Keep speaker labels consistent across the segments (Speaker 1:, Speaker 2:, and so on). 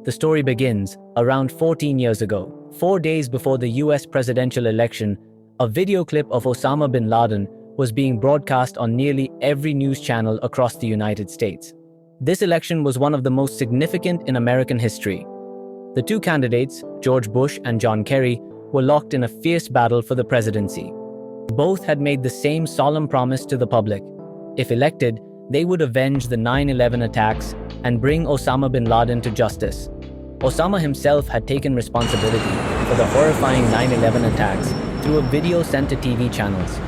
Speaker 1: The story begins around 14 years ago. 4 days before the US presidential election, a video clip of Osama bin Laden was being broadcast on nearly every news channel across the United States. This election was one of the most significant in American history. The two candidates, George Bush and John Kerry, were locked in a fierce battle for the presidency. Both had made the same solemn promise to the public. If elected, they would avenge the 9/11 attacks and bring Osama bin Laden to justice. Osama himself had taken responsibility for the horrifying 9/11 attacks through a video sent to TV channels.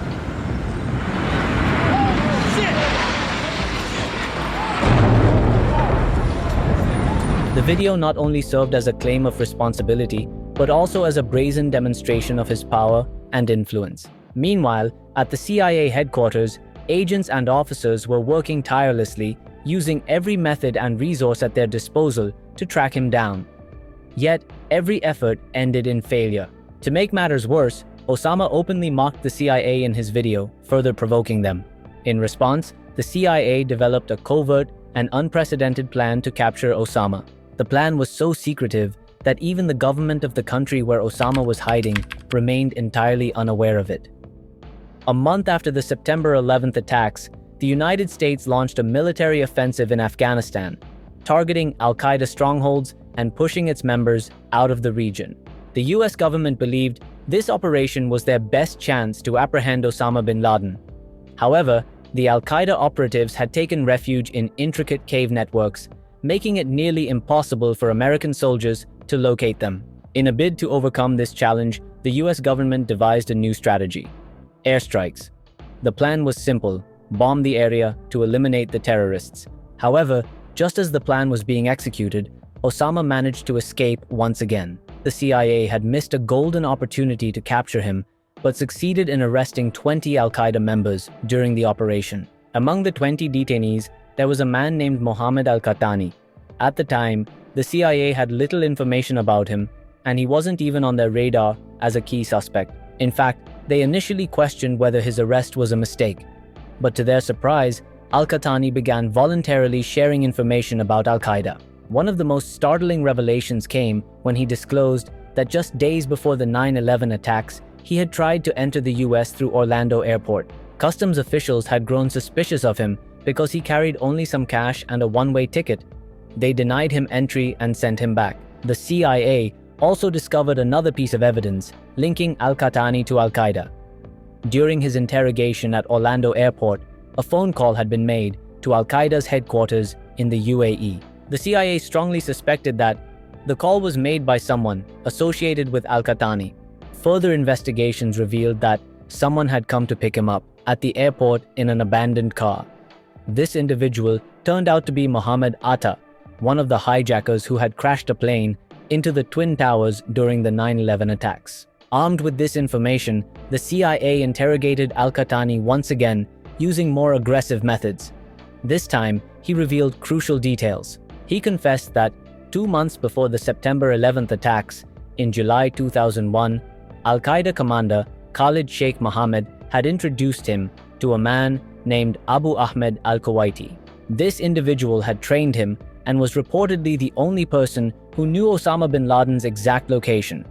Speaker 1: The video not only served as a claim of responsibility, but also as a brazen demonstration of his power and influence. Meanwhile, at the CIA headquarters, agents and officers were working tirelessly, using every method and resource at their disposal to track him down. Yet, every effort ended in failure. To make matters worse, Osama openly mocked the CIA in his video, further provoking them. In response, the CIA developed a covert and unprecedented plan to capture Osama. The plan was so secretive that even the government of the country where Osama was hiding remained entirely unaware of it. A month after the September 11th attacks, the United States launched a military offensive in Afghanistan, targeting al-Qaeda strongholds and pushing its members out of the region. The US government believed this operation was their best chance to apprehend Osama bin Laden. However, the al-Qaeda operatives had taken refuge in intricate cave networks, making it nearly impossible for American soldiers to locate them. In a bid to overcome this challenge, the US government devised a new strategy: airstrikes. The plan was simple: bomb the area to eliminate the terrorists. However, just as the plan was being executed, Osama managed to escape once again. The CIA had missed a golden opportunity to capture him, but succeeded in arresting 20 al-Qaeda members during the operation. Among the 20 detainees, there was a man named Mohammed al-Qahtani. At the time, the CIA had little information about him, and he wasn't even on their radar as a key suspect. In fact, they initially questioned whether his arrest was a mistake. But to their surprise, al-Qahtani began voluntarily sharing information about al-Qaeda. One of the most startling revelations came when he disclosed that just days before the 9/11 attacks, he had tried to enter the US through Orlando Airport. Customs officials had grown suspicious of him because he carried only some cash and a one-way ticket. They denied him entry and sent him back. The CIA also discovered another piece of evidence linking al-Qahtani to al-Qaeda. During his interrogation at Orlando Airport, a phone call had been made to al-Qaeda's headquarters in the UAE. The CIA strongly suspected that the call was made by someone associated with al-Qahtani. Further investigations revealed that someone had come to pick him up at the airport in an abandoned car. This individual turned out to be Mohammed Atta, one of the hijackers who had crashed a plane into the Twin Towers during the 9/11 attacks. Armed with this information, the CIA interrogated al-Qahtani once again using more aggressive methods. This time, he revealed crucial details. He confessed that 2 months before the September 11th attacks, in July 2001, al-Qaeda commander Khalid Sheikh Mohammed had introduced him to a man named Abu Ahmed al-Kuwaiti. This individual had trained him and was reportedly the only person who knew Osama bin Laden's exact location.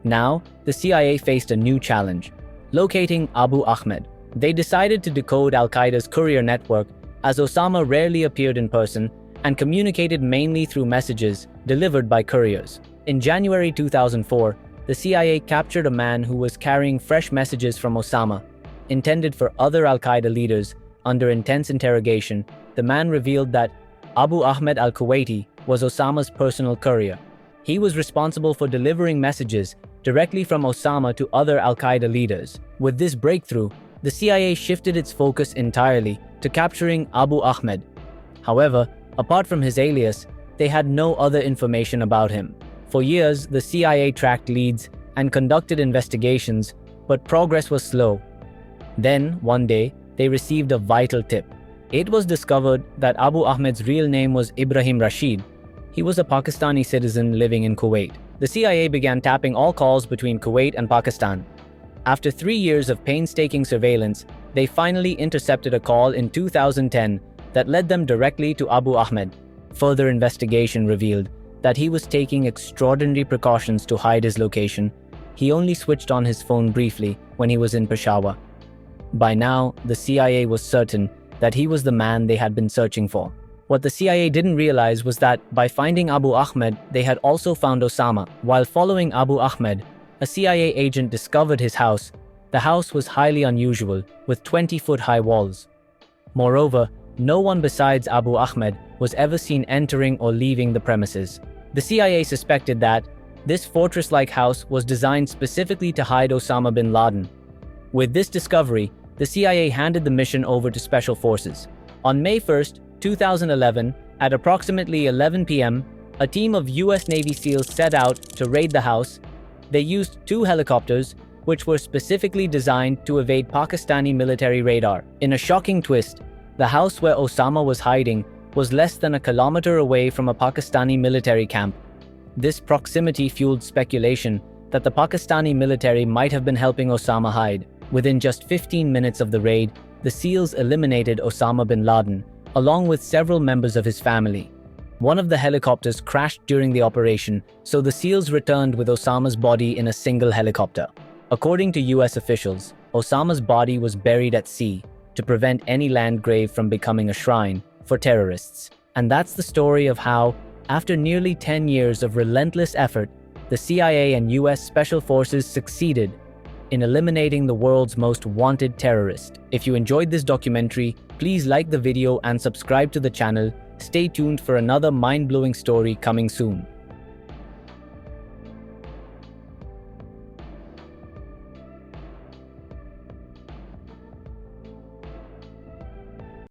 Speaker 1: Now, the CIA faced a new challenge: locating Abu Ahmed. They decided to decode al-Qaeda's courier network, as Osama rarely appeared in person and communicated mainly through messages delivered by couriers. In January 2004, the CIA captured a man who was carrying fresh messages from Osama, intended for other al-Qaeda leaders. Under intense interrogation, the man revealed that Abu Ahmed al-Kuwaiti was Osama's personal courier. He was responsible for delivering messages directly from Osama to other al-Qaeda leaders. With this breakthrough, the CIA shifted its focus entirely to capturing Abu Ahmed. However, apart from his alias, they had no other information about him. For years, the CIA tracked leads and conducted investigations, but progress was slow. Then, one day, they received a vital tip. It was discovered that Abu Ahmed's real name was Ibrahim Rashid. He was a Pakistani citizen living in Kuwait. The CIA began tapping all calls between Kuwait and Pakistan. After 3 years of painstaking surveillance, they finally intercepted a call in 2010 that led them directly to Abu Ahmed. Further investigation revealed that he was taking extraordinary precautions to hide his location. He only switched on his phone briefly when he was in Peshawar. By now, the CIA was certain that he was the man they had been searching for. What the CIA didn't realize was that by finding Abu Ahmed, they had also found Osama. While following Abu Ahmed, a CIA agent discovered his house. The house was highly unusual, with 20-foot-high walls. Moreover, no one besides Abu Ahmed was ever seen entering or leaving the premises. The CIA suspected that this fortress-like house was designed specifically to hide Osama bin Laden. With this discovery, the CIA handed the mission over to Special Forces. On May 1st, 2011, at approximately 11 p.m., a team of US Navy SEALs set out to raid the house. They used 2 helicopters, which were specifically designed to evade Pakistani military radar. In a shocking twist, the house where Osama was hiding was less than a kilometer away from a Pakistani military camp. This proximity fueled speculation that the Pakistani military might have been helping Osama hide. Within just 15 minutes of the raid, the SEALs eliminated Osama bin Laden, along with several members of his family. One of the helicopters crashed during the operation, so the SEALs returned with Osama's body in a single helicopter. According to US officials, Osama's body was buried at sea to prevent any land grave from becoming a shrine for terrorists. And that's the story of how, after nearly 10 years of relentless effort, the CIA and US Special Forces succeeded in eliminating the world's most wanted terrorist. If you enjoyed this documentary, please like the video and subscribe to the channel. Stay tuned for another mind-blowing story coming soon.